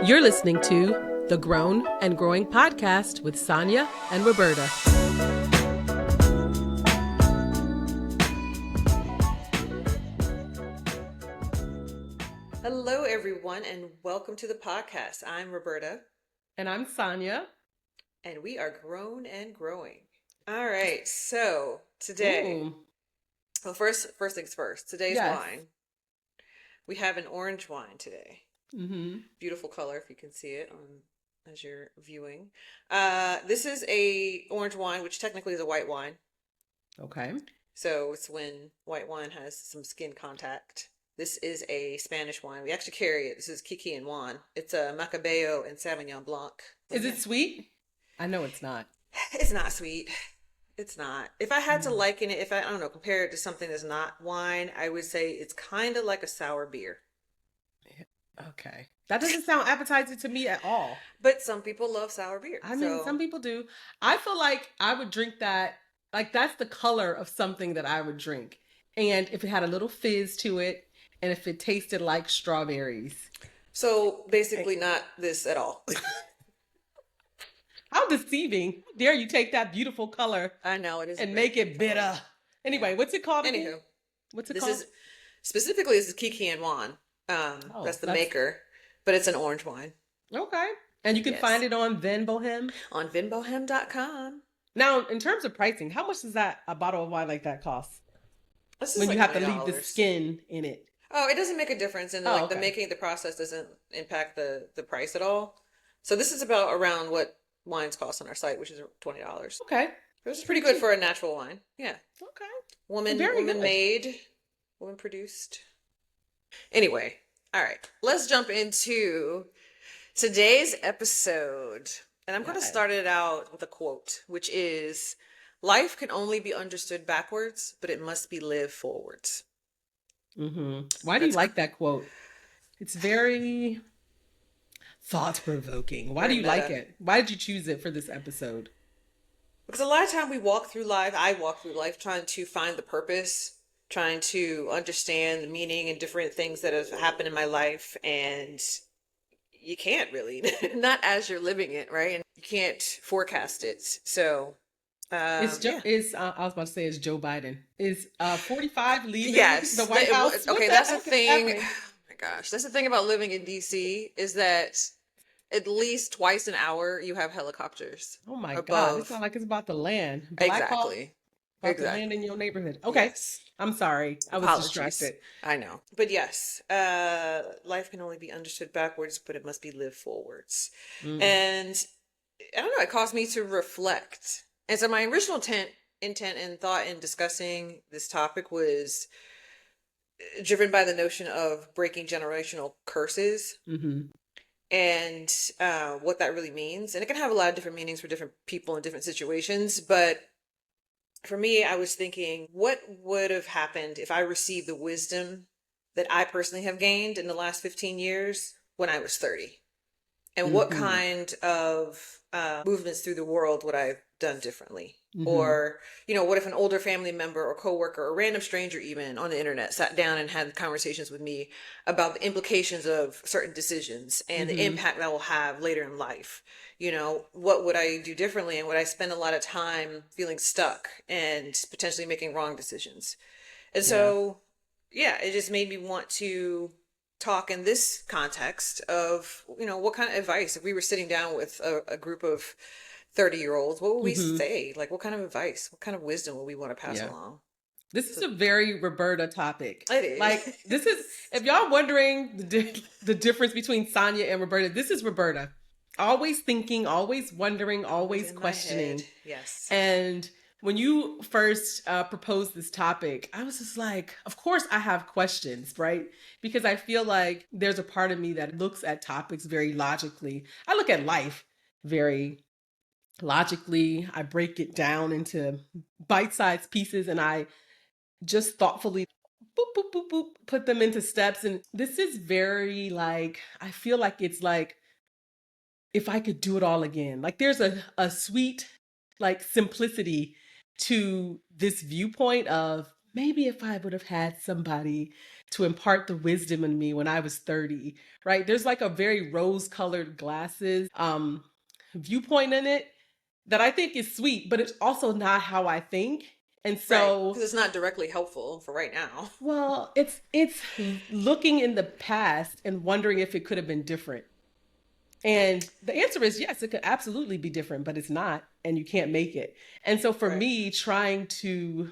You're listening to the Grown and Growing podcast with Sonia and Roberta. Hello, everyone, and welcome to the podcast. I'm Roberta. And I'm Sonia. And we are grown and growing. All right, so today, well, first things first, today's wine. We have an orange wine today. Mm-hmm. Beautiful color, if you can see it as you're viewing. This is a orange wine, which technically is a white wine. Okay. So it's when white wine has some skin contact. This is a Spanish wine. We actually carry it. This is Kiki and Juan. It's a Macabeo and Sauvignon Blanc. Is it sweet? I know it's not. It's not sweet. It's not. If I had to liken it, I don't know, compare it to something that's not wine, I would say it's kind of like a sour beer. Okay. That doesn't sound appetizing to me at all. But some people love sour beer. I mean, some people do. I feel like I would drink that. Like, that's the color of something that I would drink. And if it had a little fizz to it, and if it tasted like strawberries. So basically not this at all. How deceiving. Dare you take that beautiful color. I know it is. And make it bitter. Anyway, what's it called? Anywho. What's it called? Specifically, this is Kiki and Juan. That's the maker. But it's an orange wine. Okay. And you can find it on Vin Bohem? On vinbohem.com. Now, in terms of pricing, how much does a bottle of wine like that cost? When you have to leave the skin in it. Oh, it doesn't make a difference. And the making, the process doesn't impact the price at all. So this is about around what wines cost on our site, which is $20. Okay. Which is pretty good for a natural wine. Yeah. Okay. Woman made, woman produced. Anyway, all right. Let's jump into today's episode. And I'm going to start it out with a quote, which is, life can only be understood backwards, but it must be lived forwards. Mm-hmm. Why do you like that quote? It's very thought-provoking. Why do you like it? Why did you choose it for this episode? Because a lot of time I walk through life trying to find the purpose, trying to understand the meaning and different things that have happened in my life. And you can't really, not as you're living it, right? And you can't forecast it. So I was about to say it's Joe Biden. Is 45 leaving the White House? Okay, that's the thing. Oh my gosh. That's the thing about living in DC is that at least twice an hour you have helicopters. Oh my God. It's not like it's about to land. Exactly. To land in your neighborhood. Okay. Yes. I'm sorry. I was distracted. I know. But yes, life can only be understood backwards, but it must be lived forwards. Mm. And I don't know, it caused me to reflect. And so my original intent and thought in discussing this topic was driven by the notion of breaking generational curses. Mm-hmm. And what that really means. And it can have a lot of different meanings for different people in different situations. But for me, I was thinking, what would have happened if I received the wisdom that I personally have gained in the last 15 years when I was 30? And what kind of movements through the world would I have done differently? Mm-hmm. Or, what if an older family member or coworker or random stranger even on the internet sat down and had conversations with me about the implications of certain decisions and the impact that will have later in life? What would I do differently? And would I spend a lot of time feeling stuck and potentially making wrong decisions? And so, it just made me want to talk in this context of, what kind of advice, if we were sitting down with a group of 30-year-olds, what would we say? Like, what kind of advice, what kind of wisdom would we want to pass along? This is a very Roberta topic. It is. Like, this is, if y'all wondering the difference between Sonia and Roberta, this is Roberta. Always thinking, always wondering, always questioning. Yes. And when you first proposed this topic, I was just like, of course I have questions, right? Because I feel like there's a part of me that looks at topics very logically. I look at life very logically. I break it down into bite-sized pieces and I just thoughtfully boop, boop, boop, boop, put them into steps. And this is very I feel like it's like, if I could do it all again. Like there's a sweet simplicity to this viewpoint of maybe if I would have had somebody to impart the wisdom in me when I was 30, right? There's like a very rose-colored glasses viewpoint in it that I think is sweet, but it's also not how I think. And Right. so, Because it's not directly helpful for right now. well, it's looking in the past and wondering if it could have been different. And the answer is yes, it could absolutely be different, but it's not, and you can't make it. And so for Right. me, trying to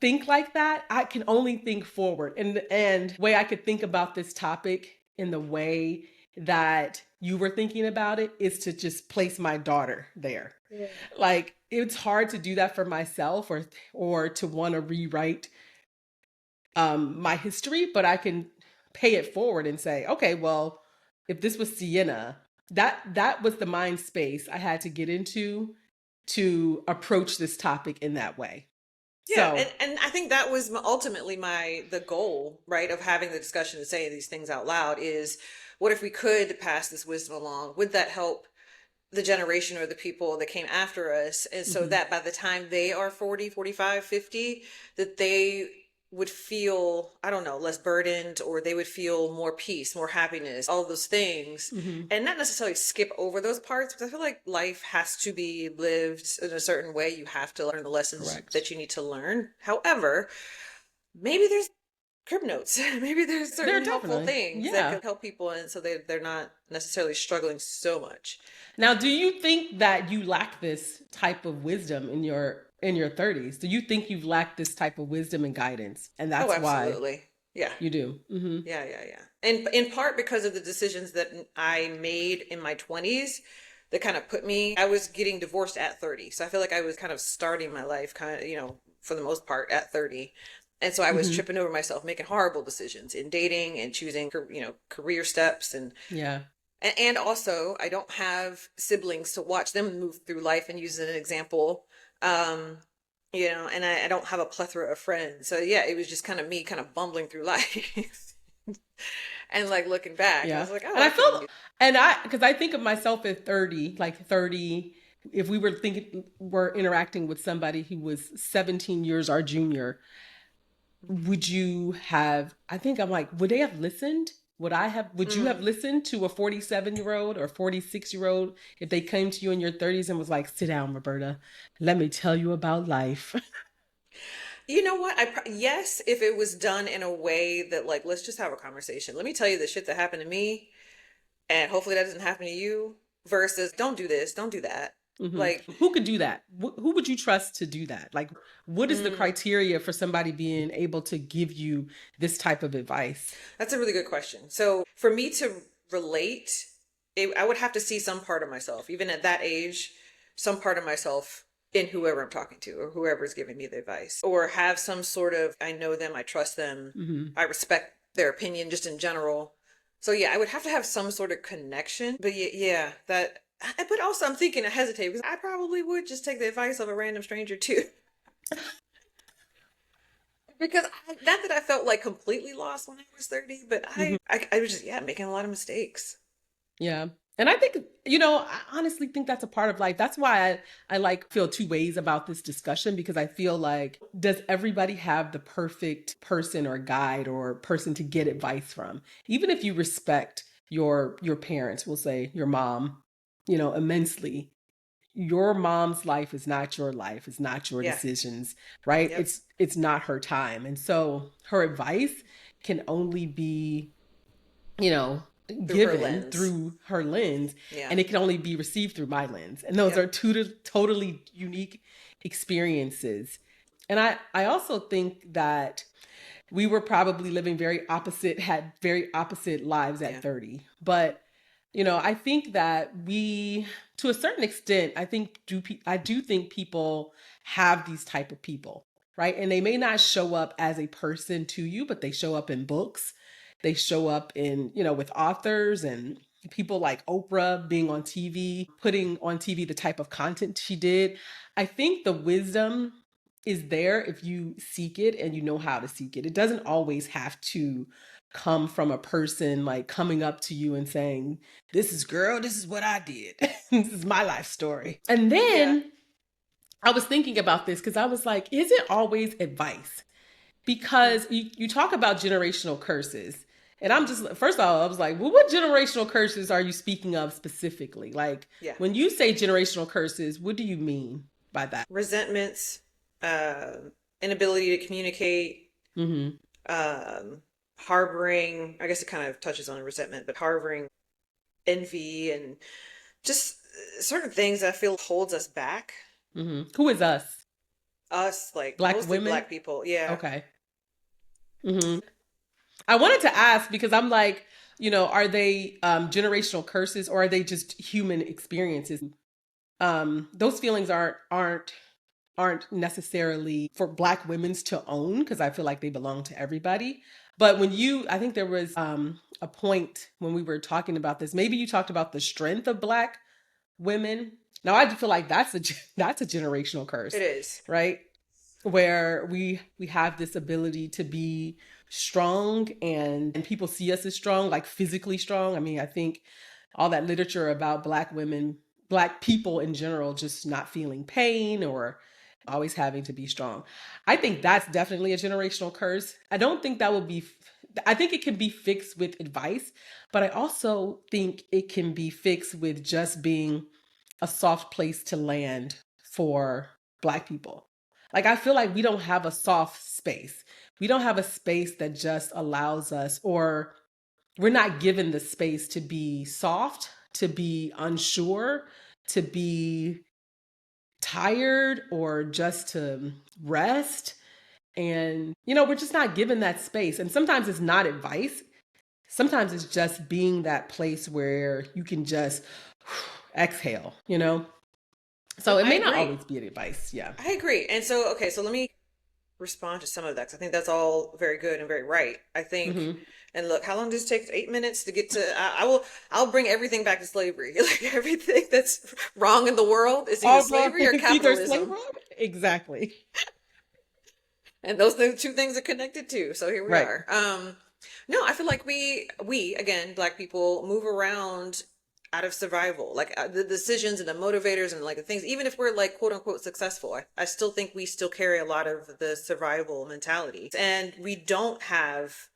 think like that, I can only think forward. And way I could think about this topic in the way that you were thinking about it is to just place my daughter there. Yeah. Like it's hard to do that for myself or to want to rewrite my history, but I can pay it forward and say, okay, well, if this was Sienna, that was the mind space I had to get into to approach this topic in that way. Yeah, So, and I think that was ultimately the goal, right, of having the discussion and saying these things out loud is what if we could pass this wisdom along? Would that help the generation or the people that came after us? And so mhm, that by the time they are 40, 45, 50, that they would feel, I don't know, less burdened, or they would feel more peace, more happiness, all of those things. mhm, And not necessarily skip over those parts, because I feel like life has to be lived in a certain way. You have to learn the lessons correct. that you need to learn. However, maybe there's crib notes. Maybe there's There certain helpful definitely, they're that yeah. could help people, and so they're not necessarily struggling so much. Now, do you think that you lack this type of wisdom in your 30s? Do you think you've lacked this type of wisdom and guidance, and Oh, that's why absolutely. Yeah. you do? Hmm. Yeah, yeah, yeah. And in part because of the decisions that I made in my 20s that kind of put me, I was getting divorced at 30. So I feel like I was kind of starting my life kind of, for the most part at 30. And so I was Hmm. tripping over myself, making horrible decisions in dating and choosing, career steps. Yeah. And also I don't have siblings to watch them move through life and use as an example. Um, and I don't have a plethora of friends. So yeah, it was just kind of me kind of bumbling through life. And like looking back, I Yeah. was like, oh, And I I could feel, do. because I think of myself at 30, like 30, if we were we're interacting with somebody who was 17 years our junior, would you have, I think I'm like, would they have listened? Would you have Mm. listened to a 47-year-old or 46-year-old if they came to you in your 30s and was like, sit down, Roberta, let me tell you about life? You know what? Yes, if it was done in a way that like, let's just have a conversation. Let me tell you the shit that happened to me, and hopefully that doesn't happen to you. Versus, don't do this, don't do that. Hmm. Like, Who could do that? Who would you trust to do that? Like, what is the mm, criteria for somebody being able to give you this type of advice? that's a really good question. So for me to relate, I would have to see some part of myself, even at that age, some part of myself in whoever I'm talking to or whoever is giving me the advice, or have some sort of, I know them, I trust them, Hmm. I respect their opinion just in general. So yeah, I would have to have some sort of connection. But yeah, but also I'm thinking I hesitate because I probably would just take the advice of a random stranger too. Because not that I felt like completely lost when I was 30, but Hmm. I was just, yeah, making a lot of mistakes. Yeah. And I think, I honestly think that's a part of life. That's why I like feel two ways about this discussion because I feel like, does everybody have the perfect person or guide or person to get advice from? Even if you respect your parents, we'll say your mom, immensely, your mom's life is not your life, it's not your Yeah. decisions, right? Yep. It's not her time. And so her advice can only be, you know, Through her given lens. through her lens, Yeah. and it can only be received through my lens. And those are Yep. two totally unique experiences. And I also think that we were probably living had very opposite lives at Yeah. 30. But, I think that we, to a certain extent, I do think people have these type of people, right? And they may not show up as a person to you, but they show up in books. They show up with authors and people like Oprah being on TV, putting on TV the type of content she did. I think the wisdom is there if you seek it and you know how to seek it. It doesn't always have to come from a person like coming up to you and saying, this is what I did. This is my life story. And Yeah. then I was thinking about this because I was like, is it always advice? Because you talk about generational curses. And I'm just, first of all, I was like, well, what generational curses are you speaking of specifically? Like, Yeah. when you say generational curses, what do you mean by that? Resentments, uh, inability to communicate, Mm-hmm. harboring, I guess it kind of touches on resentment, but harboring envy and just certain things that I feel holds us back. Mm-hmm. Who is us? Us, like Black mostly women? black people. Yeah. Okay. Mm-hmm. I wanted to ask because I'm like, are they generational curses or are they just human experiences? Those feelings aren't necessarily for Black women's to own because I feel like they belong to everybody. But I think there was a point when we were talking about this. Maybe you talked about the strength of Black women. Now I feel like that's a generational curse, It is. right? Where we have this ability to be strong and people see us as strong, like physically strong. I mean, I think all that literature about Black women, Black people in general, just not feeling pain or always having to be strong. I think that's definitely a generational curse. I don't think that will be, I think it can be fixed with advice, but I also think it can be fixed with just being a soft place to land for Black people. Like, I feel like we don't have a soft space. We don't have a space that just allows us, or we're not given the space to be soft, to be unsure, to be tired, or just to rest. And, we're just not given that space. And sometimes it's not advice. Sometimes it's just being that place where you can just exhale. So No, it I may not agree. always be advice. Yeah. I agree. And so, okay, so let me respond to some of that 'cause I think that's all very good and very right. I think, Mm-hmm. and look, how long does it take? 8 minutes to get to, I'll bring everything back to slavery. Like everything that's wrong in the world is either All wrong. slavery or It's either slave capitalism. road. Exactly. And those two things are connected too. So here we Right. are. No, I feel like we again, black people move around out of survival, like the decisions and the motivators and like the things, even if we're like quote unquote successful, I still think we still carry a lot of the survival mentality and we don't have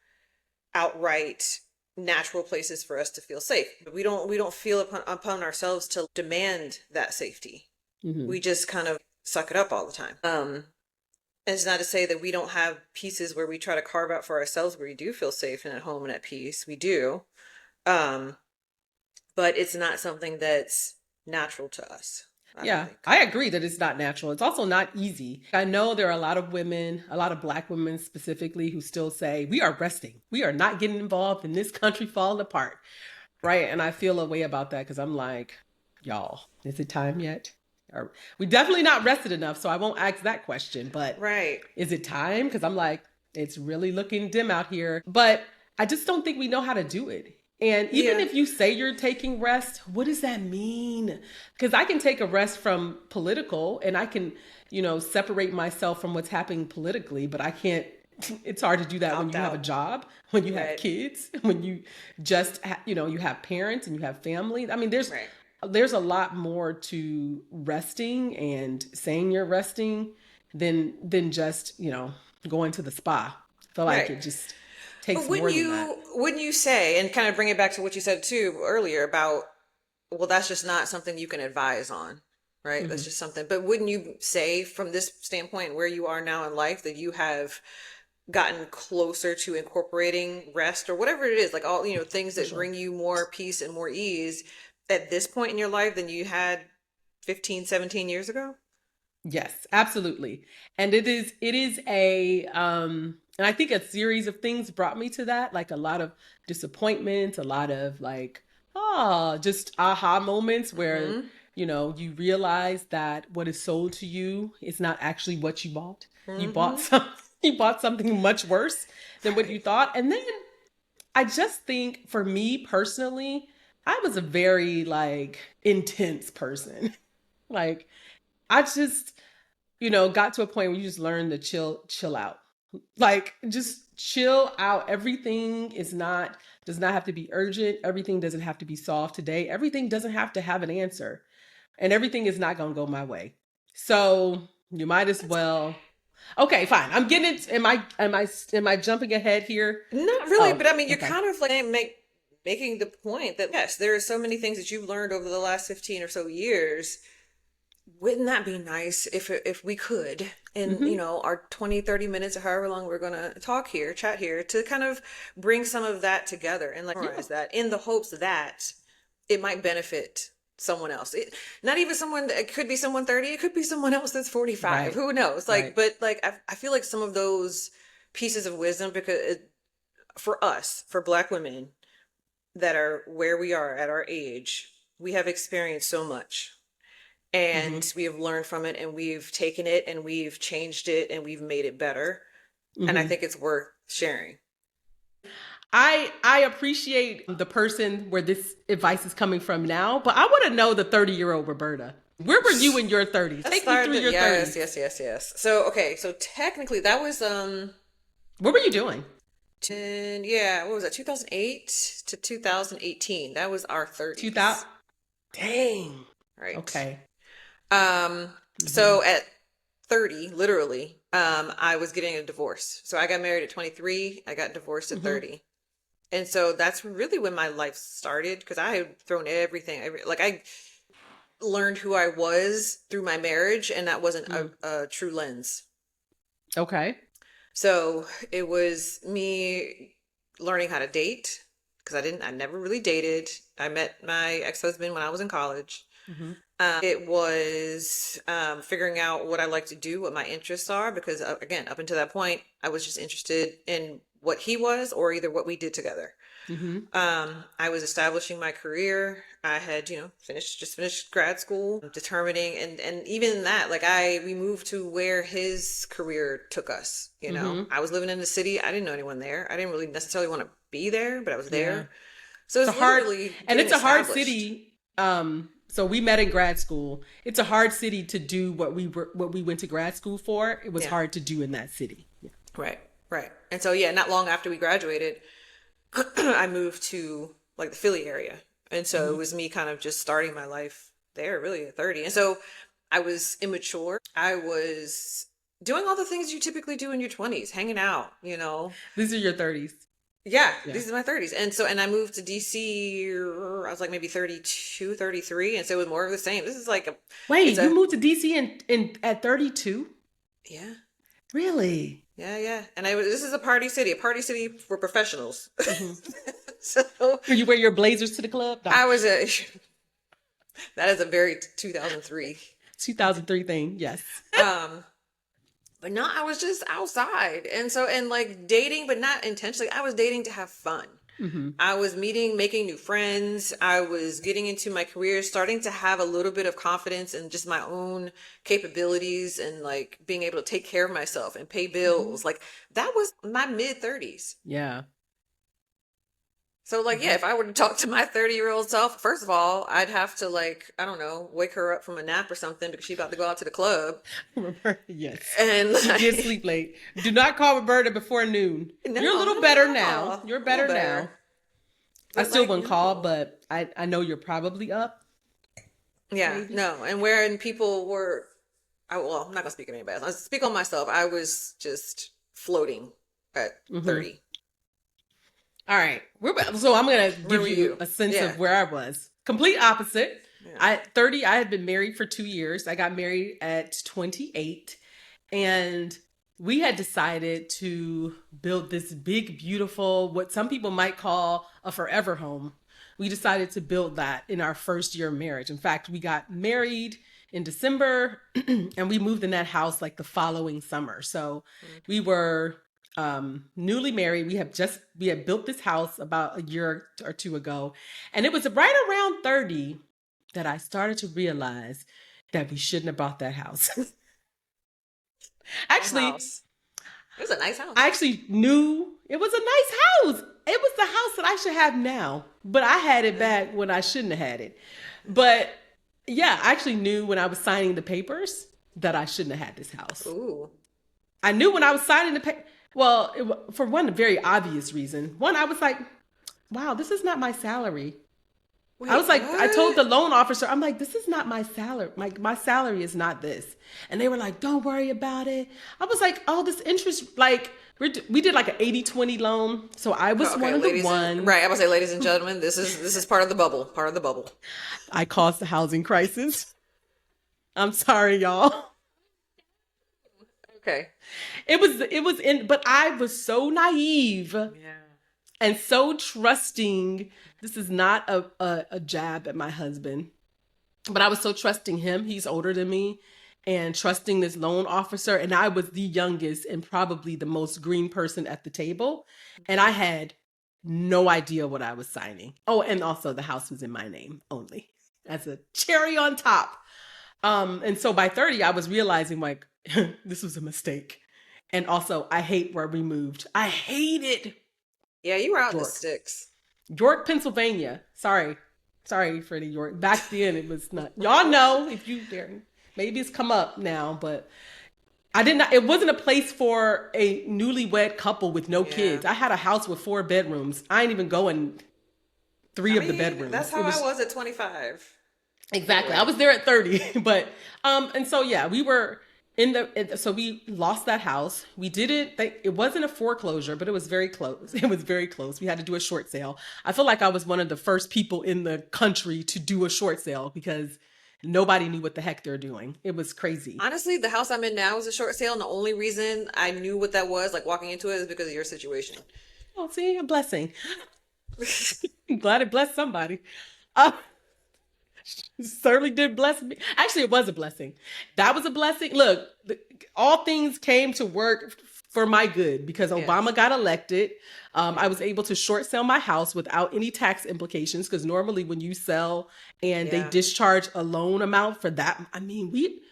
outright natural places for us to feel safe. We don't feel upon ourselves to demand that safety. Mm-hmm. We just kind of suck it up all the time. And it's not to say that we don't have pieces where we try to carve out for ourselves where we do feel safe and at home and at peace. We do. Um, but it's not something that's natural to us, I don't Yeah, think. I agree that it's not natural. It's also not easy. I know there are a lot of women, a lot of Black women specifically, who still say, we are resting. We are not getting involved in this country falling apart. Right. And I feel a way about that because I'm like, y'all, is it time yet? Or, we definitely not rested enough. So I won't ask that question. But Right. is it time? Because I'm like, it's really looking dim out here. But I just don't think we know how to do it. And even Yeah. if you say you're taking rest, what does that mean? Because I can take a rest from political and I can, separate myself from what's happening politically, but I can't. It's hard to do that when Opt you have a out. job, when you have Right. kids, when you just, you have parents and you have family. I mean, Right. there's a lot more to resting and saying you're resting than just, going to the spa. I feel like Right. it just But takes more than that. wouldn't you say, and kind of bring it back to what you said too earlier about, well, that's just not something you can advise on, right? That's Hmm. just something. But wouldn't you say from this standpoint where you are now in life that you have gotten closer to incorporating rest or whatever it is, like all, things For that sure. bring you more peace and more ease at this point in your life than you had 15, 17 years ago? Yes, absolutely. And it is and I think a series of things brought me to that, like a lot of disappointment, a lot of like, just aha moments where, Mm-hmm. you realize that what is sold to you is not actually what you bought. You bought Mm-hmm. some you bought something much worse than what you Right. thought. And then I just think for me personally, I was a very like intense person. Like, I just got to a point where you just learn to chill out. Like, just chill out. Everything does not have to be urgent. Everything doesn't have to be solved today. Everything doesn't have to have an answer. And everything is not going to go my way. So you might as well. Okay, fine. I'm getting it. Am I jumping ahead here? Not really, Oh, but I mean, you're okay. kind of like making the point that yes, there are so many things that you've learned over the last 15 or so years. Wouldn't that be nice if we could in, Mm-hmm. our 20, 30 minutes or however long we're going to chat here to kind of bring some of that together and like Yeah. summarize that in the hopes that it might benefit someone else. Not even someone, it could be someone 30, it could be someone else that's 45. Right. Who knows? Like, Right. but like, I feel like some of those pieces of wisdom, because for us, for Black women that are where we are at our age, we have experienced so much Mm-hmm. and we have learned from it and we've taken it and we've changed it and we've made it better. And I Mm-hmm. think it's worth sharing. I appreciate the person where this advice is coming from now, but I want to know the 30-year-old Roberta. Where were you in your 30s? Let's Take me start through your yes, 30s. yes, yes, yes. So, okay. So technically that was, What were you doing? 10, yeah, what was that? 2008 to 2018. That was our 30s. 2000. Dang. Right. Okay. Mm-hmm. So at 30, literally, I was getting a divorce. So I got married at 23. I got divorced at Mm-hmm. 30. And so that's really when my life started because I had thrown everything. Like I learned who I was through my marriage, and that wasn't Mm. a true lens. Okay. So it was me learning how to date because I never really dated. I met my ex-husband when I was in college. Mm-hmm. It was figuring out what I like to do, what my interests are, because again, up until that point, I was just interested in what he was or either what we did together. Mm-hmm. I was establishing my career. I had, finished grad school, determining, and even that, like we moved to where his career took us. Mm-hmm. I was living in the city. I didn't know anyone there. I didn't really necessarily want to be there, but I was Yeah. there. So It's a it's hard, literally and getting it's a hard established. city. So we met in grad school. It's a hard city to do what we went to grad school for. It was Yeah. hard to do in that city. Yeah. Right. Right. And so, yeah, not long after we graduated, I moved to like the Philly area. And so it Mm-hmm. was me kind of just starting my life there really at 30. And so I was immature. I was doing all the things you typically do in your 20s, hanging out. These are your 30s. Yeah, Yeah. these are my 30s. And so, and I moved to DC, I was like maybe 32, 33. And so it was more of the same. This is like it's Wait, you a, moved to DC in at 32? yeah, Really? yeah, yeah. And this is a party city for professionals. Mm-hmm. So You wear your blazers to the club? No. I was that is a very 2003. 2003 thing. Yes. Um, but no, I was just outside. And so, and like dating, but not intentionally. I was dating to have fun. Mm-hmm. I was making new friends. I was getting into my career, starting to have a little bit of confidence in just my own capabilities and like being able to take care of myself and pay Mm-hmm. bills. Like that was my mid 30s. Yeah. So like, yeah, Mm-hmm. if I were to talk to my 30-year-old self, first of all, I'd have to like, I don't know, wake her up from a nap or something because she's about to go out to the club. Roberta, yes. And She did like, sleep late. Do not call Roberta before noon. no, You're a little not better at now. all. You're A little better now. I But still like, wouldn't call, no. but I know you're probably up. Yeah, Maybe. no. And wherein people were, well, I'm not gonna speak of anybody else. I speak on myself. I was just floating at Mm-hmm. 30. All right. So I'm going to Where give were you you? a sense Yeah, of where I was. Complete opposite. yeah. At 30, I had been married for 2 years. I got married at 28. And we had decided to build this big, beautiful, what some people might call a forever home. We decided to build that in our first year of marriage. In fact, we got married in December and we moved in that house like the following summer. So Mm. we were newly married. We had built this house about a year or two ago. And it was right around 30 that I started to realize that we shouldn't have bought that house. That Actually, house. It was a nice house. I actually knew it was a nice house. It was the house that I should have now, but I had it back when I shouldn't have had it. But yeah, I actually knew when I was signing the papers that I shouldn't have had this house. Ooh. I knew when I was signing the paper. Well, for one very obvious reason. One, I was like, wow, this is not my salary. I Wait, was like, I told what? the loan officer, I'm like, this is not my salary. My salary is not this. And they were like, don't worry about it. I was like, oh, this interest, like, we did like an 80-20 loan. So I was Okay, one of the ladies and ones. right, I was say, ladies and gentlemen, this is part of the bubble. Part of the bubble. I caused the housing crisis. I'm sorry, y'all. Okay. It was in, but I was so naive Yeah. and so trusting. This is not a jab at my husband, but I was so trusting him. He's older than me, and trusting this loan officer. And I was the youngest and probably the most green person at the table. And I had no idea what I was signing. Oh, and also the house was in my name only as a cherry on top. And so by 30, I was realizing like this was a mistake. And also, I hate where we moved. I hated Yeah, you were out in the York. sticks. York, Pennsylvania. Sorry. Sorry for the York. Back then it was not. Y'all know if you dare. Maybe it's come up now, but I did not. It wasn't a place for a newlywed couple with no Yeah. kids. I had a house with 4 bedrooms. I ain't even go in 3 I of the mean, that's bedrooms. how It I was was at 25. exactly. I Anyway. was there at 30, but and so yeah, we were so we lost that house. We didn't it wasn't a foreclosure, but it was very close. It was very close. We had to do a short sale. I feel like I was one of the first people in the country to do a short sale because nobody knew what the heck they're doing. It was crazy. Honestly, the house I'm in now is a short sale, and the only reason I knew what that was, like walking into it, is because of your situation. Oh, see, a blessing. I'm glad it blessed somebody. Uh, certainly did bless me. Actually, it was a blessing. That was a blessing. Look, all things came to work for my good because Obama Yes. got elected. I was Yeah. able to short sell my house without any tax implications because normally when you sell and they Yeah. discharge a loan amount for that, I mean, we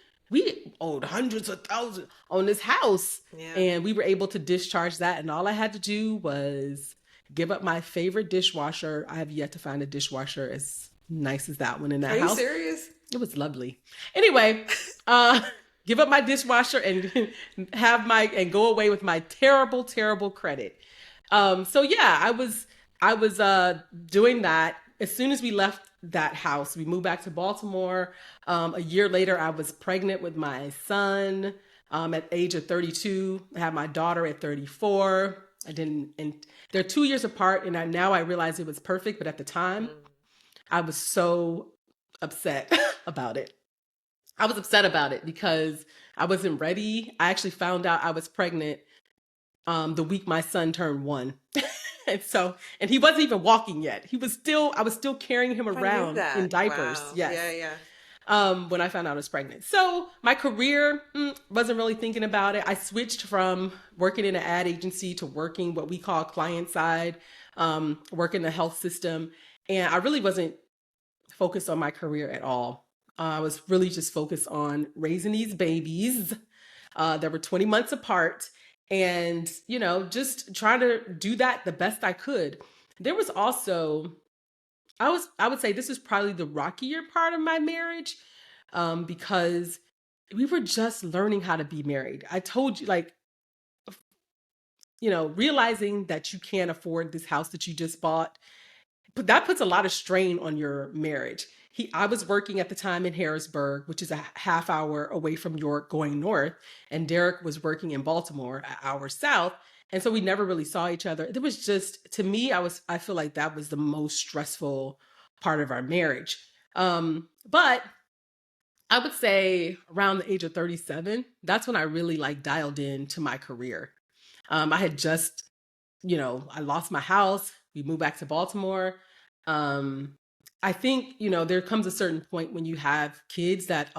owed hundreds of thousands on this house, Yeah. and we were able to discharge that. And all I had to do was give up my favorite dishwasher. I have yet to find a dishwasher as nice as that one in Are that you house. serious? It was lovely. Anyway, uh, give up my dishwasher and and go away with my terrible, terrible credit. So yeah, I was doing that. As soon as we left that house, we moved back to Baltimore. A year later, I was pregnant with my son. At the age of 32, I had my daughter at 34. I didn't, and they're 2 years apart, and now I realize it was perfect. But at the time, Mm. I was so upset about it. I was upset about it because I wasn't ready. I actually found out I was pregnant the week my son turned 1. And he wasn't even walking yet. I was still carrying him I knew around in that. diapers. Wow. Yes. Yeah, yeah. When I found out I was pregnant. So my career, wasn't really thinking about it. I switched from working in an ad agency to working what we call client side, working the health system. And I really wasn't focused on my career at all. I was really just focused on raising these babies that were 20 months apart and, just trying to do that the best I could. There was also, I would say this is probably the rockier part of my marriage because we were just learning how to be married. I told you, like, realizing that you can't afford this house that you just bought, but that puts a lot of strain on your marriage. I was working at the time in Harrisburg, which is a half hour away from York going north, and Derek was working in Baltimore, an hour south. And so we never really saw each other. It was just, to me, I feel like that was the most stressful part of our marriage. But I would say around the age of 37, that's when I really like dialed in to my career. I had just, I lost my house. We moved back to Baltimore. Um, I think, there comes a certain point when you have kids that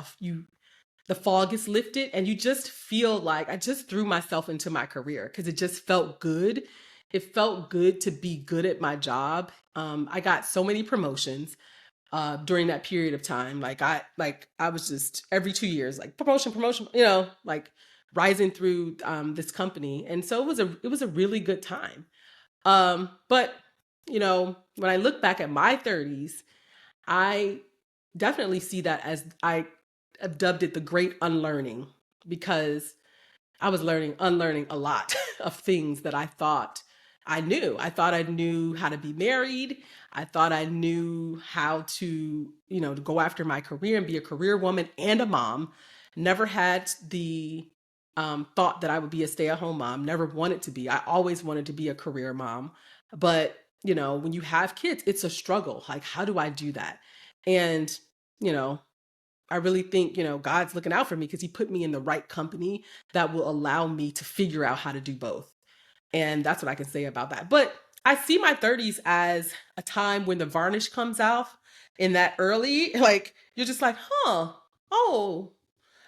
the fog is lifted and you just feel like I just threw myself into my career because it just felt good. It felt good to be good at my job. I got so many promotions during that period of time. Like I was just every 2 years, like promotion, like rising through this company. And so it was a really good time. But when I look back at my 30s, I definitely see that as I have dubbed it the Great Unlearning because I was unlearning a lot of things that I thought I knew. I thought I knew how to be married. I thought I knew how to, to go after my career and be a career woman and a mom. Never had the thought that I would be a stay-at-home mom. Never wanted to be. I always wanted to be a career mom. But, when you have kids, it's a struggle. Like, how do I do that? And, you know, I really think, God's looking out for me because he put me in the right company that will allow me to figure out how to do both. And that's what I can say about that. But I see my 30s as a time when the varnish comes off in that early, like, you're just like, oh,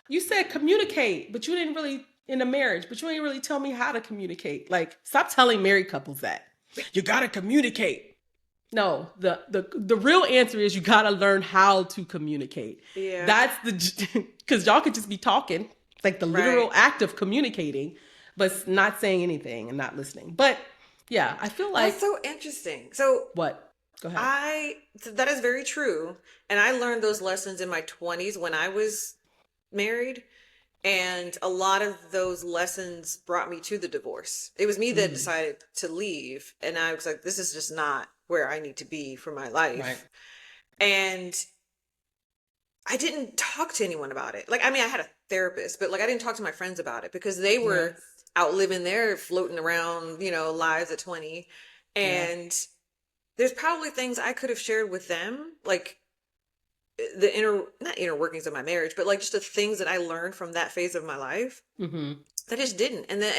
you said communicate, but you didn't really, in a marriage, but you didn't really tell me how to communicate. Like, stop telling married couples that. You got to communicate. No, the real answer is you got to learn how to communicate. Yeah. That's because y'all could just be talking, like the literal act of communicating, but not saying anything and not listening. But yeah, I feel like that's so interesting. So what? Go ahead. That is very true. And I learned those lessons in my 20s when I was married. And a lot of those lessons brought me to the divorce. It was me that decided to leave. And I was like, this is just not where I need to be for my life. Right. And I didn't talk to anyone about it. Like, I mean, I had a therapist, but like, I didn't talk to my friends about it because they were out living their floating around, lives at 20. And there's probably things I could have shared with them, like not inner workings of my marriage, but like just the things that I learned from that phase of my life that just didn't. And then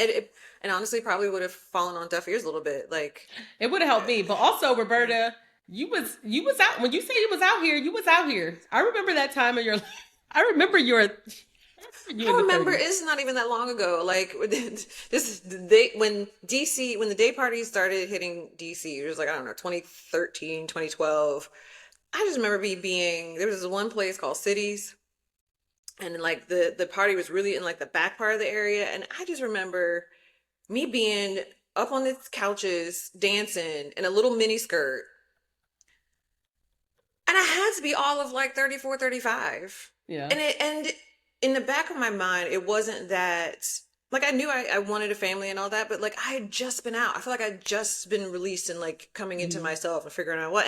and honestly probably would have fallen on deaf ears a little bit. Like, it would have helped me. But also, Roberta, you was out when you say you was out here, you was out here. I remember that time of your life. I remember I remember it's not even that long ago. Like when the day parties started hitting DC, it was like, I don't know, 2013, 2012. I just remember there was this one place called Cities, and then like the party was really in like the back part of the area. And I just remember me being up on the couches dancing in a little mini skirt. And I had to be all of like 34, 35. Yeah. And in the back of my mind, it wasn't that, like, I knew I wanted a family and all that, but like I had just been out. I feel like I'd just been released and like coming into myself and figuring out what.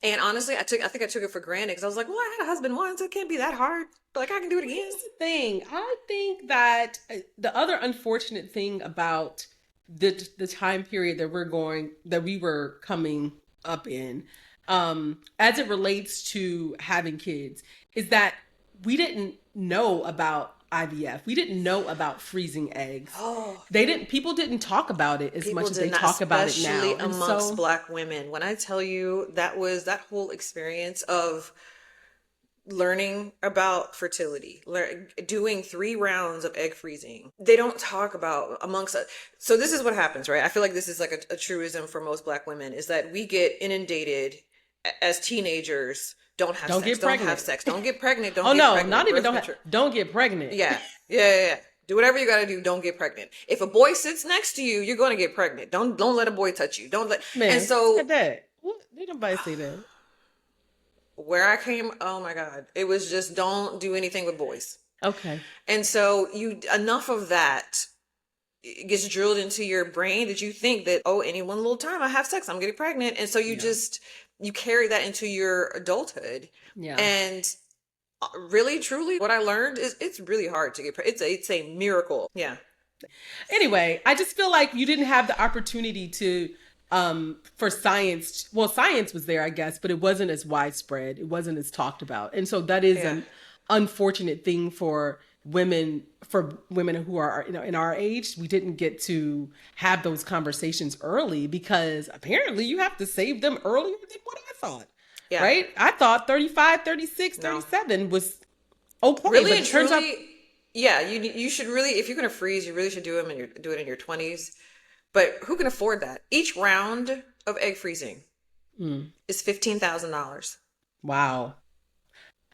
And honestly, I think I took it for granted because I was like, well, I had a husband once, so it can't be that hard. Like, I can do it again. Here's the thing. I think that the other unfortunate thing about the time period that we were coming up in, as it relates to having kids, is that we didn't know about IVF. We didn't know about freezing eggs. Oh, people didn't talk about it as much as they talk about it now. Especially amongst Black women. When I tell you that whole experience of learning about fertility, doing 3 rounds of egg freezing, they don't talk about amongst us. So this is what happens, right? I feel like this is like a truism for most Black women, is that we get inundated as teenagers. Don't have sex. Don't have sex. Don't get pregnant. Don't get pregnant. Not even don't get pregnant. Yeah. Do whatever you got to do. Don't get pregnant. If a boy sits next to you, you're going to get pregnant. Don't let a boy touch you. Don't let. Man, and so that. Did nobody say that? Where I came, oh my God, it was just don't do anything with boys. Okay. And so enough of that gets drilled into your brain that you think that, oh, any one little time I have sex, I'm getting pregnant. And so you carry that into your adulthood. Yeah. And really, truly, what I learned is it's really hard to get pregnant. It's a miracle. Yeah. Anyway, I just feel like you didn't have the opportunity to, for science. Well, science was there, I guess, but it wasn't as widespread. It wasn't as talked about. And so that is an unfortunate thing for women who are, in our age. We didn't get to have those conversations early because apparently you have to save them earlier than what I thought. Yeah. Right? I thought 35, 36, 37 was okay. Really, it turns out, you should really, if you're going to freeze, you really should do it in your 20s. But who can afford that? Each round of egg freezing is $15,000. Wow.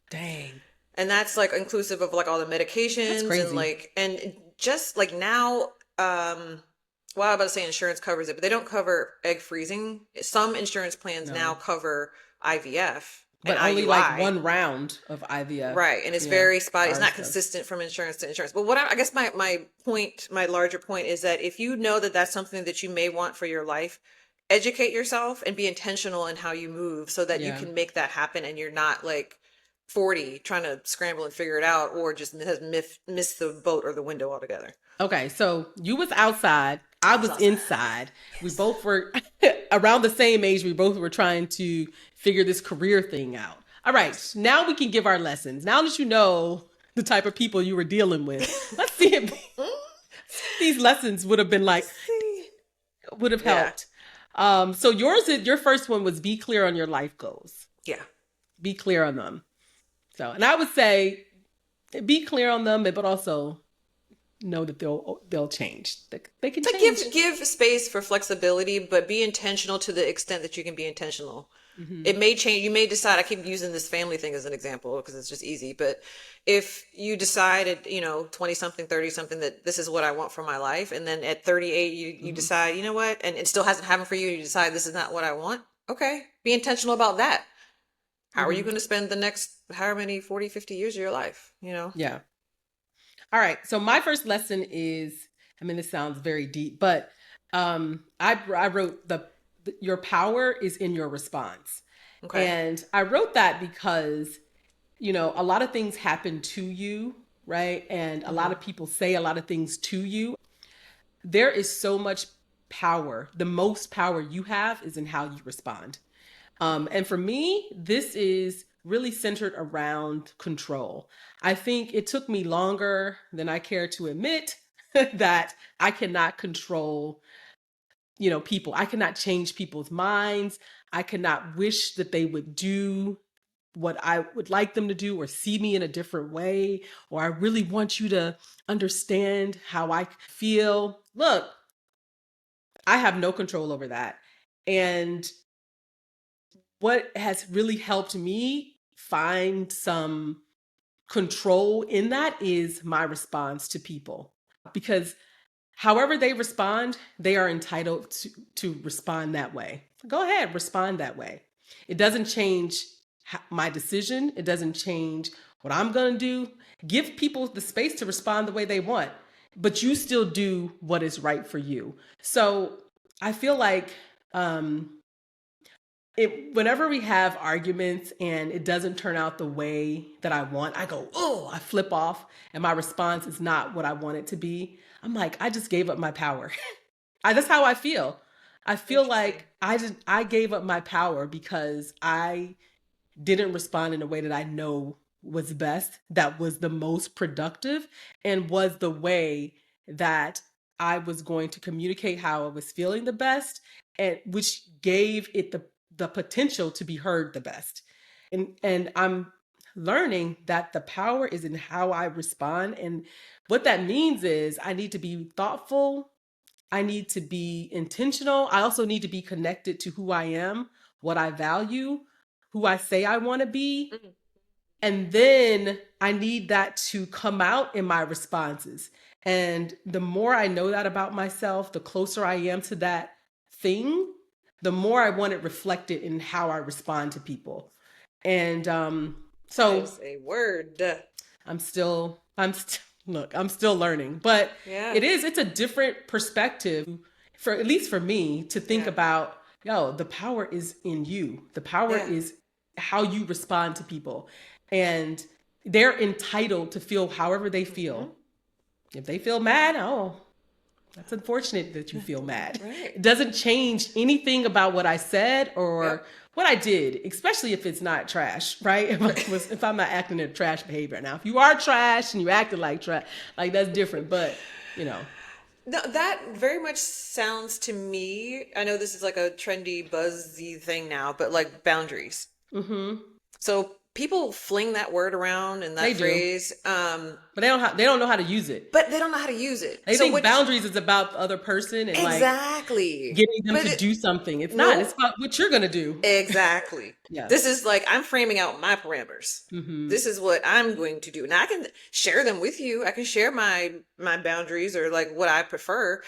Dang. And that's like inclusive of like all the medications and like, and just like now, I'm about to say insurance covers it, but they don't cover egg freezing. Some insurance plans now cover IVF. and But only like IUI. one round of IVF. Right. And it's Yeah. very spotty. It's Ours not does. consistent from insurance to insurance. But I guess my larger point is that if you know that that's something that you may want for your life, educate yourself and be intentional in how you move so that you Yeah. can make that happen and you're not like 40 trying to scramble and figure it out or just miss the boat or the window altogether. Okay, so you was outside, I I was was outside. inside. We Yes. both were around the same age. We both were trying to figure this career thing out. All right, now we can give our lessons. Now that you know the type of people you were dealing with, let's see if these lessons would have been like Let's see. would have Yeah. helped. So your first one was be clear on your life goals. Yeah. Be clear on them. So, and I would say be clear on them, but also know that they'll change. They can To change. give space for flexibility, but be intentional to the extent that you can be intentional. Mm-hmm. It may change. You may decide, I keep using this family thing as an example because it's just easy. But if you decide at, 20 something, 30 something that this is what I want for my life. And then at 38, you decide, you know what? And it still hasn't happened for you. You decide this is not what I want. Okay. Be intentional about that. How are you going to spend the next, however many 40, 50 years of your life? Yeah. All right. So my first lesson is, this sounds very deep, but I wrote your power is in your response. Okay. And I wrote that because, a lot of things happen to you, right? And a lot of people say a lot of things to you. There is so much power. The most power you have is in how you respond. And for me, this is really centered around control. I think it took me longer than I care to admit that I cannot control, people. I cannot change people's minds. I cannot wish that they would do what I would like them to do or see me in a different way, or I really want you to understand how I feel. Look, I have no control over that. And what has really helped me find some control in that is my response to people. Because however they respond, they are entitled to respond that way. Go ahead, respond that way. It doesn't change my decision. It doesn't change what I'm going to do. Give people the space to respond the way they want, but you still do what is right for you. So I feel like whenever we have arguments and it doesn't turn out the way that I want, I go, oh, I flip off and my response is not what I want it to be. I'm like, I just gave up my power. That's how I feel. I feel like I gave up my power because I didn't respond in a way that I know was best, that was the most productive, and was the way that I was going to communicate how I was feeling the best, and which gave it the potential to be heard the best. And I'm learning that the power is in how I respond. And what that means is I need to be thoughtful. I need to be intentional. I also need to be connected to who I am, what I value, who I say I want to be. And then I need that to come out in my responses. And the more I know that about myself, the closer I am to that thing, the more I want it reflected in how I respond to people. And so There's a word. I'm still look, I'm still learning, but Yeah. it's a different perspective for, at least for me, to think about, the power is in you. The power is how you respond to people, and they're entitled to feel however they feel. If they feel mad, that's unfortunate that you feel mad. Right. It doesn't change anything about what I said or what I did, especially if it's not trash, right? If I'm not acting in trash behavior. Now, if you are trash and you acted like trash, like that's different, but No, that very much sounds to me, I know this is like a trendy, buzzy thing now, but like boundaries. So people fling that word around and that They do. phrase. But they don't know how to use it. But they don't know how to use it. They think boundaries is about the other person and exactly. like getting them to do something. It's not. It's about what you're gonna do. Exactly. Yeah. This is like, I'm framing out my parameters. This is what I'm going to do. Now I can share them with you. I can share my boundaries or like what I prefer.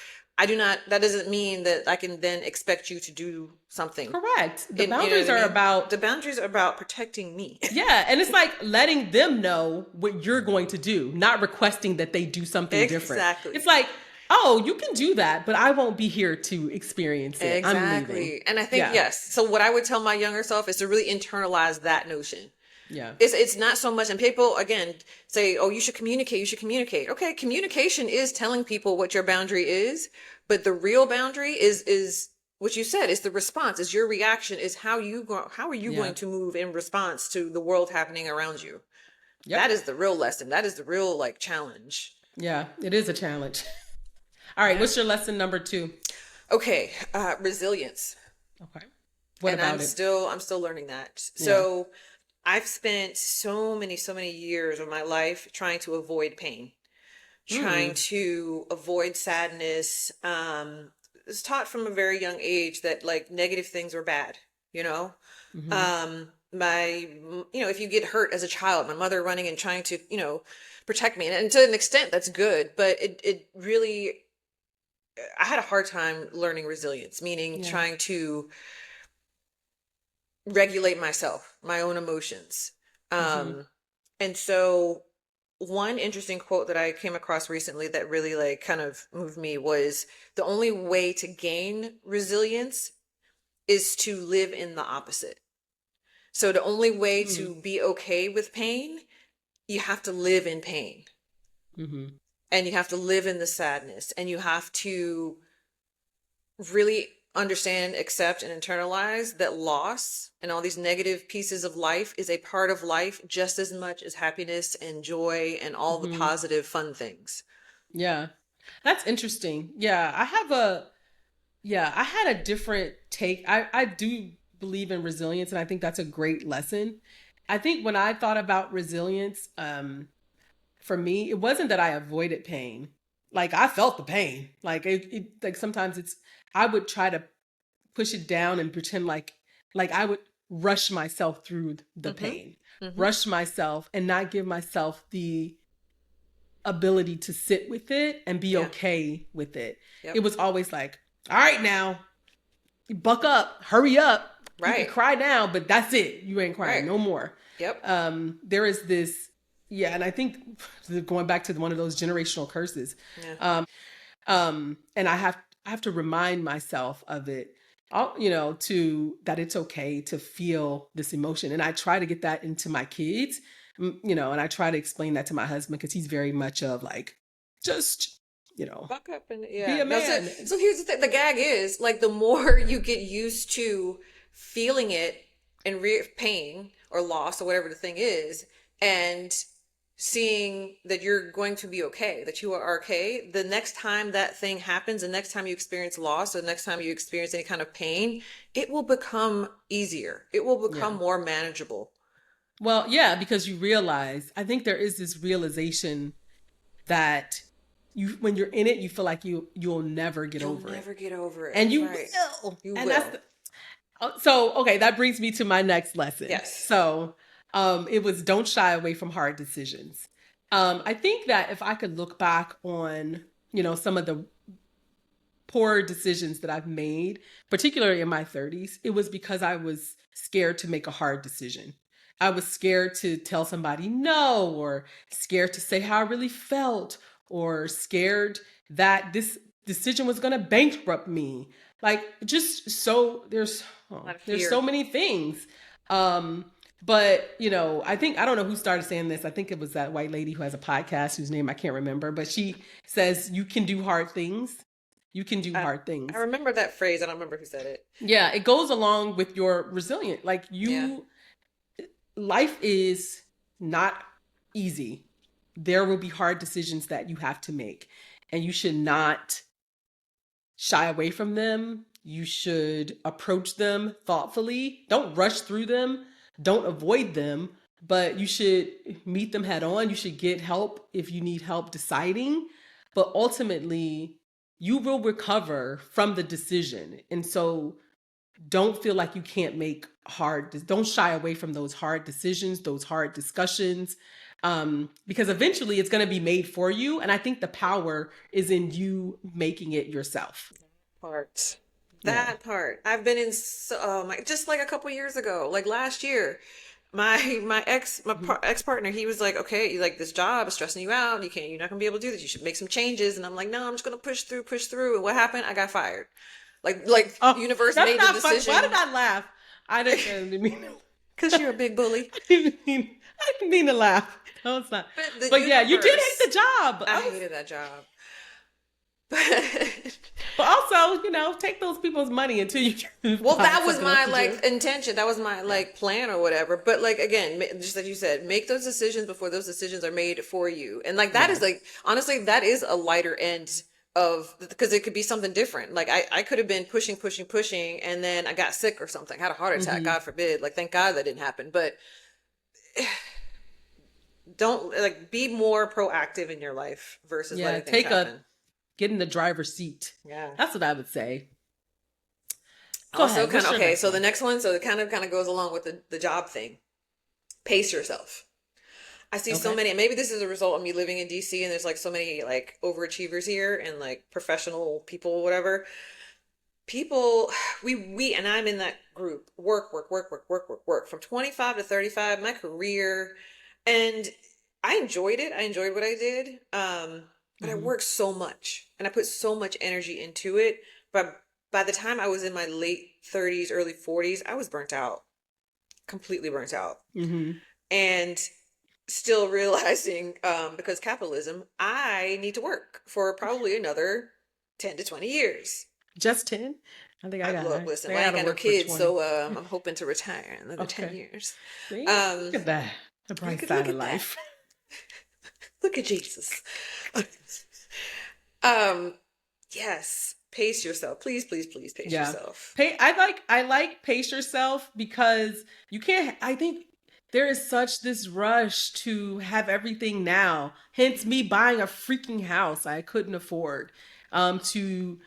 that doesn't mean that I can then expect you to do something. Correct. The You know boundaries what I are mean? about, The boundaries are about protecting me. yeah. And it's like letting them know what you're going to do, not requesting that they do something different. Exactly. It's like, oh, you can do that, but I won't be here to experience it. I'm leaving. Exactly. And I think, Yeah. yes. So what I would tell my younger self is to really internalize that notion. Yeah. It's not so much, and people again say, "Oh, you should communicate. You should communicate." Okay, communication is telling people what your boundary is, but the real boundary is what you said. Is the response. Is your reaction. Is how are you Yeah. going to move in response to the world happening around you? Yep. That is the real lesson. That is the real like challenge. Yeah. It is a challenge. All right. What's your lesson number 2? Okay, resilience. Okay. What And about I'm it? still learning that. So I've spent so many years of my life trying to avoid pain, trying to avoid sadness. Was taught from a very young age that like negative things are bad, you know. If you get hurt as a child, my mother running and trying to, protect me, and to an extent that's good, but it really, I had a hard time learning resilience, meaning trying to regulate myself, my own emotions. And so one interesting quote that I came across recently that really like kind of moved me was the only way to gain resilience is to live in the opposite. So the only way to be okay with pain, you have to live in pain. And you have to live in the sadness, and you have to really understand, accept, and internalize that loss and all these negative pieces of life is a part of life just as much as happiness and joy and all the positive fun things. Yeah. That's interesting. Yeah. I had a different take. I do believe in resilience, and I think that's a great lesson. I think when I thought about resilience, for me, it wasn't that I avoided pain. Like I felt the pain. Like like sometimes I would try to push it down and pretend like I would rush myself through the pain, rush myself and not give myself the ability to sit with it and be okay with it. It was always like, all right, now buck up, hurry up. You can cry now, but that's it. You ain't crying no more. There is this, and I think going back to one of those generational curses. And I have to remind myself of it, to that it's okay to feel this emotion. And I try to get that into my kids, and I try to explain that to my husband because he's very much of like, just, Buck up and be a man. So here's the thing. The gag is like the more you get used to feeling it and pain or loss or whatever the thing is, and seeing that you're going to be okay, that you are okay, the next time that thing happens, the next time you experience loss, or the next time you experience any kind of pain, it will become easier. It will become more manageable. Well, yeah, because you realize, I think there is this realization that when you're in it, you feel like you'll never get over it. You'll never get over it. And you will. You and will. So, okay, that brings me to my next lesson. Yes. So, it was don't shy away from hard decisions. I think that if I could look back on, some of the poor decisions that I've made, particularly in my 30s, it was because I was scared to make a hard decision. I was scared to tell somebody no, or scared to say how I really felt, or scared that this decision was going to bankrupt me. Like just so there's so many things. But, I don't know who started saying this. I think it was that white lady who has a podcast whose name I can't remember, but she says you can do hard things. You can do hard things. I remember that phrase. I don't remember who said it. Yeah, it goes along with your resilient. Like life is not easy. There will be hard decisions that you have to make, and you should not shy away from them. You should approach them thoughtfully. Don't rush through them. Don't avoid them, but you should meet them head on. You should get help if you need help deciding, but ultimately you will recover from the decision. And so don't feel like you can't make don't shy away from those hard decisions, those hard discussions. Because eventually it's going to be made for you. And I think the power is in you making it yourself. Part. Yeah. That part. I've been in just like a couple years ago, like last year. My ex partner, he was like, okay, like this job is stressing you out. You're not gonna be able to do this. You should make some changes. And I'm like, no, I'm just gonna push through. And what happened? I got fired. Like Oh, universe that's made the not fun. Why did decision. I laugh? I didn't mean. Because you're a big bully. I didn't mean to laugh. No, it's not. But the But yeah, you did hate universe, the job. I hated that job. But But also, take those people's money until you can well, find that was something else my to like do. intention. That was my like plan or whatever. But like again, just like you said, make those decisions before those decisions are made for you. And like that Yeah. is like honestly, that is a lighter end of because it could be something different. Like I could have been pushing, and then I got sick or something, had a heart attack, Mm-hmm. God forbid. Like thank God that didn't happen. But don't like be more proactive in your life versus Yeah, letting things happen. get in the driver's seat. Yeah. That's what I would say. Go Also, ahead. kind What's of your okay. next So the one? next one, so it kind of goes along with the job thing. Pace yourself. I see so Okay. many, and maybe this is a result of me living in DC, and there's like so many like overachievers here and like professional people, whatever. People, and I'm in that group. Work from 25 to 35. My career, and I enjoyed it. I enjoyed what I did. But I Mm-hmm. worked so much, and I put so much energy into it. But by the time I was in my late 30s, early 40s, I was burnt out, completely burnt out, Mm-hmm. and still realizing because capitalism, I need to work for probably another 10 to 20 years. Just 10? Look, listen, I I ain't gotta got no work for kids, 20. so I'm hoping to retire in another 10 Okay. years. See? Um, Look at that. The bright look side of at that. life. Look at Jesus. Yes, pace yourself. Please, please, please pace Yeah. yourself. I like pace yourself because you can't I think there is such this rush to have everything now. Hence me buying a freaking house I couldn't afford. To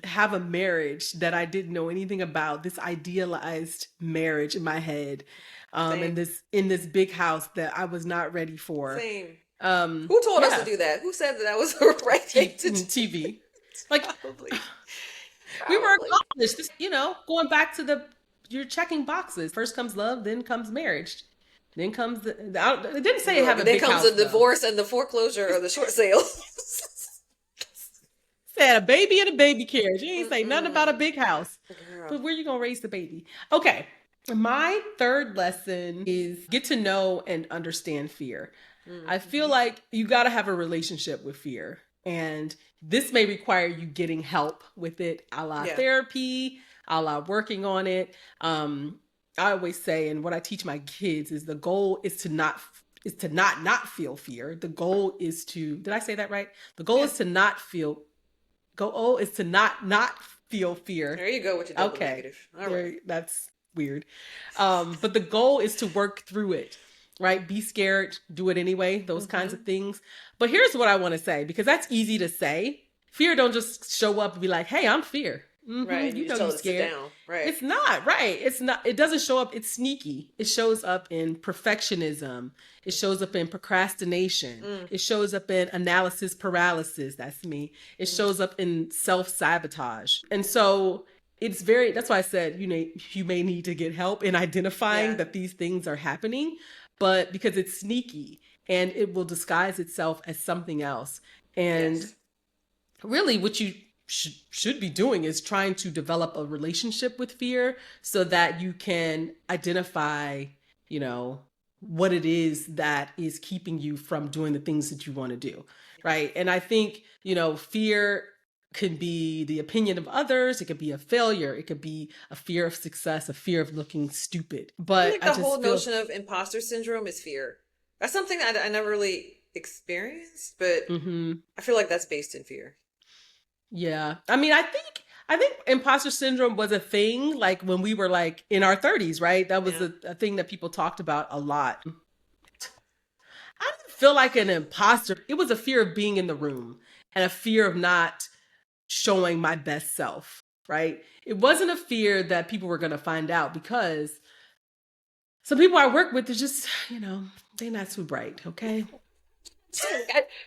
have a marriage that I didn't know anything about, this idealized marriage in my head. And Same, in this big house that I was not ready for. same. Who told us to Yeah. do that? Who said that that was the right thing to do? TV. Like Probably, we were probably. accomplished. Going back to you're checking boxes. First comes love, then comes marriage. Then comes it didn't say have Look, a then big comes house the though. divorce and the foreclosure or the short sale. Said a baby and a baby carriage. You ain't say nothing about a Mm-mm. big house. Girl. But where you gonna raise the baby? Okay. My third lesson is get to know and understand fear. I feel Mm-hmm. like you got to have a relationship with fear. And this may require you getting help with it, a la Yeah. therapy, a la working on it. I always say, and what I teach my kids is the goal is to not feel fear. The goal is to, did I say that right? The goal Yeah. is to not feel, goal is to not feel fear. There you go with your double Okay. negative. All right. That's weird. But the goal is to work through it, right? Be scared, do it anyway, those kinds of things. But here's what I want to say, because that's easy to say. Fear don't just show up and be like, hey, I'm fear. Right. And You you know just tell you're it to sit scared. down. Right. It's not, right. It's not, it doesn't show up. It's sneaky. It shows up in perfectionism. It shows up in procrastination. It shows up in analysis paralysis. That's me. It shows up in self-sabotage. And so that's why I said, you may need to get help in identifying Yeah. that these things are happening, but because it's sneaky and it will disguise itself as something else. And Yes. really what you should be doing is trying to develop a relationship with fear so that you can identify, what it is that is keeping you from doing the things that you want to do. Right. And I think, fear can be the opinion of others. It could be a failure. It could be a fear of success, a fear of looking stupid. I But think I the whole just feel, notion of imposter syndrome is fear. That's something that I never really experienced, but Mhm. I feel like that's based in fear. Yeah. I mean, I think imposter syndrome was a thing like when we were like in our 30s, right? That was Yeah. a thing that people talked about a lot. I didn't feel like an imposter. It was a fear of being in the room and a fear of not showing my best self, right? It wasn't a fear that people were going to find out because Some people I work with are just, they're not too bright, okay?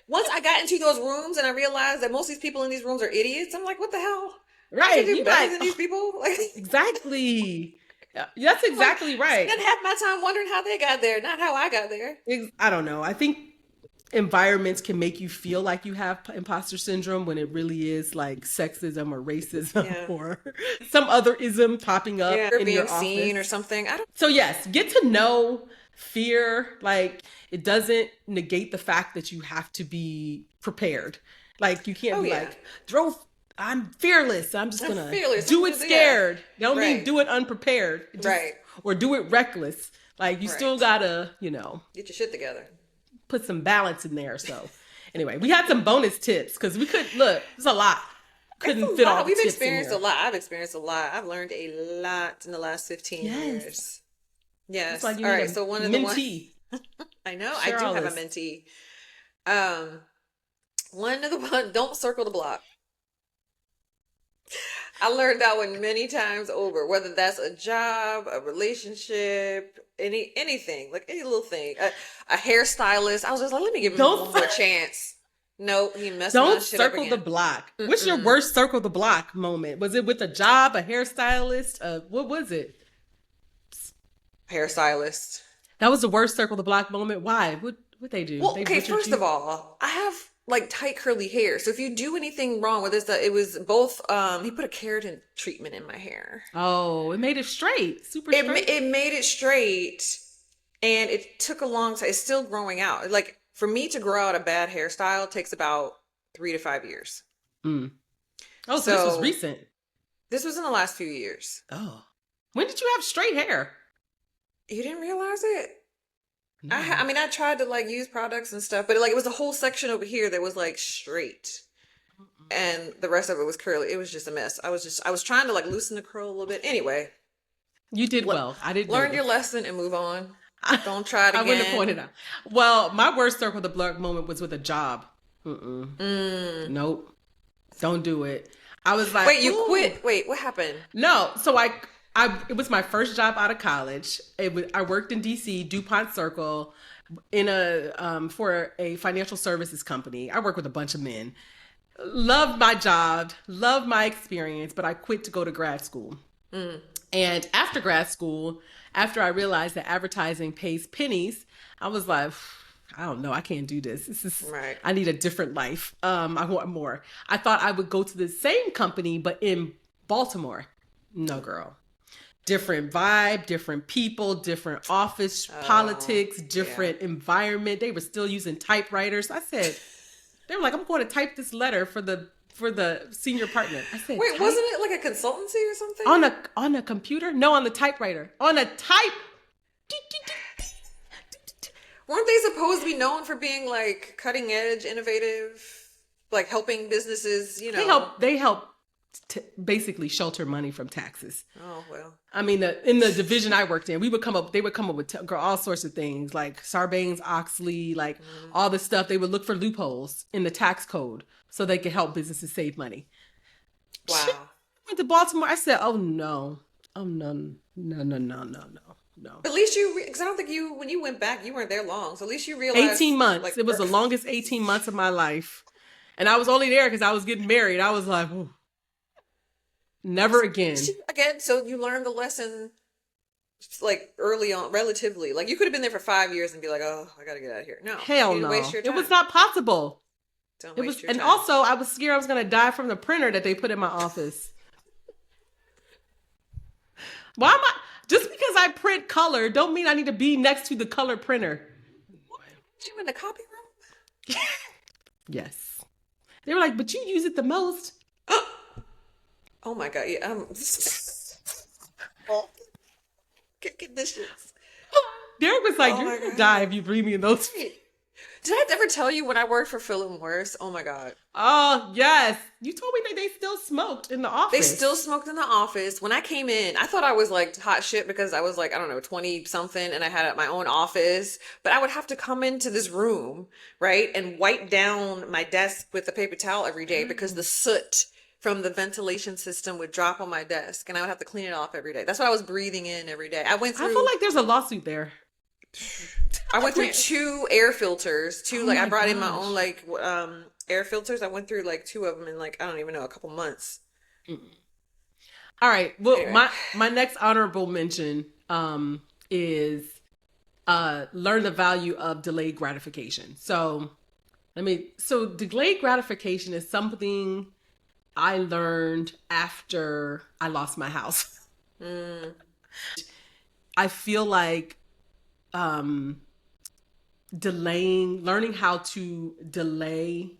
Once I got into those rooms and I realized that most of these people in these rooms are idiots, I'm like, what the hell? I Right. can do You're better like, than these people. Like, exactly. Yeah, that's exactly right. spend half my time wondering how they got there, not how I got there. I don't know. I think environments can make you feel like you have imposter syndrome when it really is like sexism or racism or some other ism popping up or in being your seen office or something. I don't. So yes, get to know fear. Like it doesn't negate the fact that you have to be prepared. Like you can't be like, I'm fearless. I'm just gonna do it scared. Don't mean do it unprepared. Or do it reckless. Like you still gotta, get your shit together. Put some balance in there. So anyway, we had some bonus tips because we could look. There's a lot. Couldn't fit all the We've tips experienced in a lot. I've experienced a lot. I've learned a lot in the last 15 years. Yes. All right. So one of the mentee. I know I do have a mentee. One of the don't circle the block. I learned that one many times over, whether that's a job, a relationship, anything, like any little thing, a hairstylist. I was just like, let me give him one more chance. Nope, he messed my shit up again. Don't circle the block. What's your worst circle the block moment? Was it with a job, a hairstylist? What was it? Hairstylist. That was the worst circle the block moment. Why? What they do? Well, okay, first of all, I have like tight curly hair. So if you do anything wrong with this, it was both, he put a keratin treatment in my hair. Oh, it made it straight. Super straight. It made it straight and it took a long time. It's still growing out. Like for me to grow out a bad hairstyle takes about 3 to 5 years. Mm. Oh, so this was recent. This was in the last few years. Oh, when did you have straight hair? You didn't realize it? No. I tried to like use products and stuff, but it was a whole section over here that was like straight, and the rest of it was curly. It was just a mess. I was trying to like loosen the curl a little bit. Anyway, you did well. I didn't learn your lesson and move on. Don't try it again. I wouldn't have pointed out. Well, my worst circle the block moment was with a job. Nope, don't do it. I was like, wait, you quit? Wait, what happened? No, so it was my first job out of college. I worked in DC, DuPont Circle, for a financial services company. I work with a bunch of men. Loved my job, loved my experience, but I quit to go to grad school. And after grad school, after I realized that advertising pays pennies, I was like, I don't know, I can't do this. This is right. I need a different life. I want more. I thought I would go to the same company, but in Baltimore. No, girl. Different vibe, different people, different office politics, different environment. They were still using typewriters. I said, they were like, I'm going to type this letter for the senior partner. I said, wait, wasn't it like a consultancy or something? On a computer? No, on the typewriter. On a type. Weren't they supposed to be known for being like cutting edge, innovative, like helping businesses? They help. Basically shelter money from taxes. Oh, well. I mean, in the division I worked in, they would come up with all sorts of things like Sarbanes-Oxley, like all this stuff. They would look for loopholes in the tax code so they could help businesses save money. Wow. Shit. I went to Baltimore. I said, oh, no. Oh, no. At least because I don't think when you went back, you weren't there long. So at least you realized. 18 months. Like, it was the longest 18 months of my life. And I was only there because I was getting married. I was like, ooh. Never again. So you learned the lesson like early on, relatively. Like you could have been there for 5 years and be like, oh, I got to get out of here. No. Hell no. It was not possible. Don't waste your time. And also I was scared I was going to die from the printer that they put in my office. Why am I? Just because I print color don't mean I need to be next to the color printer. You in the copy room? Yes. They were like, but you use it the most. Oh my God, yeah. Get this shit. Derek was like, you're going to die if you breathe me in those feet. Did I ever tell you when I worked for Phil and Worse? Oh my God. Oh, yes. You told me that they still smoked in the office. They still smoked in the office. When I came in, I thought I was like hot shit because I was like, I don't know, 20 something and I had my own office. But I would have to come into this room, right? And wipe down my desk with a paper towel every day because the soot from the ventilation system would drop on my desk and I would have to clean it off every day. That's what I was breathing in every day. I feel like there's a lawsuit there. I went through 2 air filters, Oh I my brought in my gosh. own air filters. I went through like 2 of them in like, I don't even know, a couple months. All right. Well, Anyway. my next honorable mention is learn the value of delayed gratification. So delayed gratification is something I learned after I lost my house. I feel like learning how to delay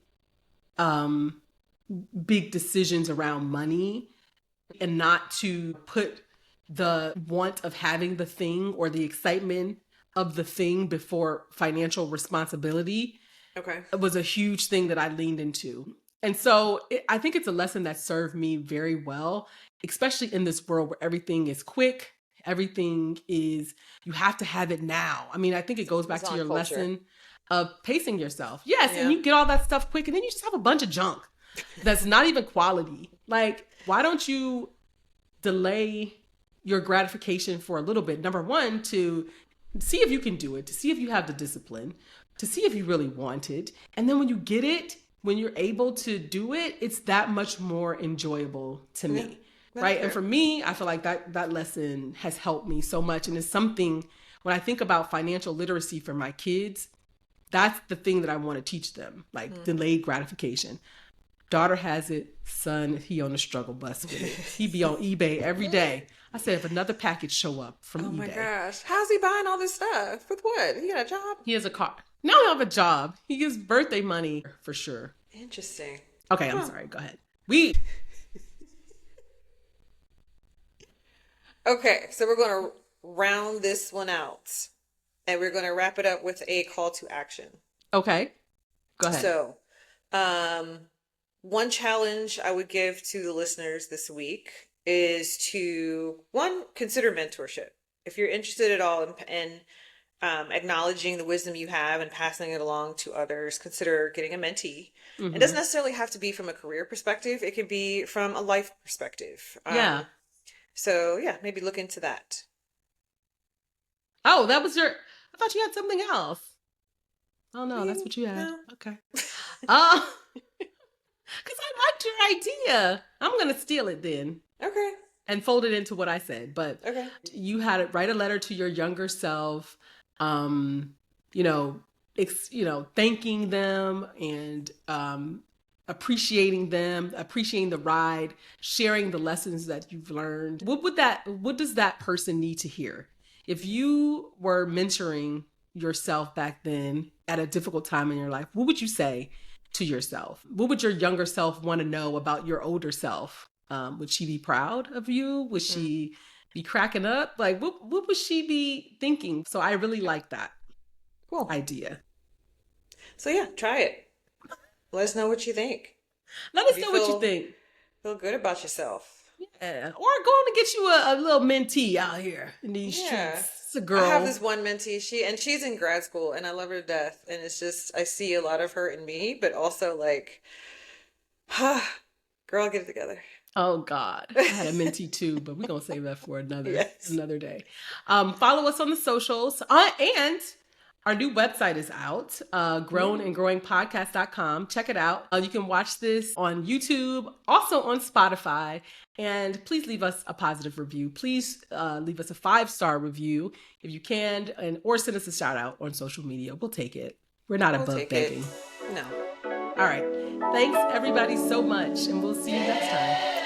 big decisions around money and not to put the want of having the thing or the excitement of the thing before financial responsibility. Okay. It was a huge thing that I leaned into. And so I think it's a lesson that served me very well, especially in this world where everything is quick. Everything is, you have to have it now. I mean, I think it goes back to your culture. lesson of pacing yourself. Yes. Yeah. And you get all that stuff quick and then you just have a bunch of junk that's not even quality. Like, why don't you delay your gratification for a little bit? Number one, to see if you can do it, to see if you have the discipline, to see if you really want it. And then when you get it, when you're able to do it, it's that much more enjoyable to me. Right. And for me, I feel like that lesson has helped me so much. And it's something, when I think about financial literacy for my kids, that's the thing that I want to teach them, like delayed gratification. Daughter has it, son, he on the struggle bus with it. He be on eBay every day. I said, if another package show up from eBay. Oh my gosh. How's he buying all this stuff? With what? He got a job? He has a car. Now he have a job. He gives birthday money for sure. Interesting. Okay, I'm sorry. Go ahead. Okay, so we're going to round this one out. And we're going to wrap it up with a call to action. Okay. Go ahead. So, one challenge I would give to the listeners this week is to, one, consider mentorship. If you're interested at all in acknowledging the wisdom you have and passing it along to others, consider getting a mentee. It doesn't necessarily have to be from a career perspective. It can be from a life perspective. So yeah, maybe look into that. Oh, that was I thought you had something else. Oh no, that's what you had. No. Okay. Because I liked your idea. I'm going to steal it then. Okay. And fold it into what I said. But Okay. you had to write a letter to your younger self, thanking them and appreciating them, appreciating the ride, sharing the lessons that you've learned. What does that person need to hear? If you were mentoring yourself back then at a difficult time in your life, what would you say to yourself? What would your younger self want to know about your older self? Would she be proud of you? Would she be cracking up? Like, what would she be thinking? So I really like that idea. So yeah, try it. Let us know what you think. Let us know what you think. Feel good about yourself. Yeah. Or go on and get you a little mentee out here in these streets. It's a girl. I have this one mentee. She's in grad school and I love her to death. And it's just, I see a lot of her in me, but also like, girl, get it together. Oh God, I had a mentee too, but we're going to save that for another day. Follow us on the socials and our new website is out, grownandgrowingpodcast.com. Check it out. You can watch this on YouTube, also on Spotify, and please leave us a positive review. Please leave us a 5-star review if you can, or send us a shout out on social media. We'll take it. We're not above begging. No. All right. Thanks everybody so much, and we'll see you next time.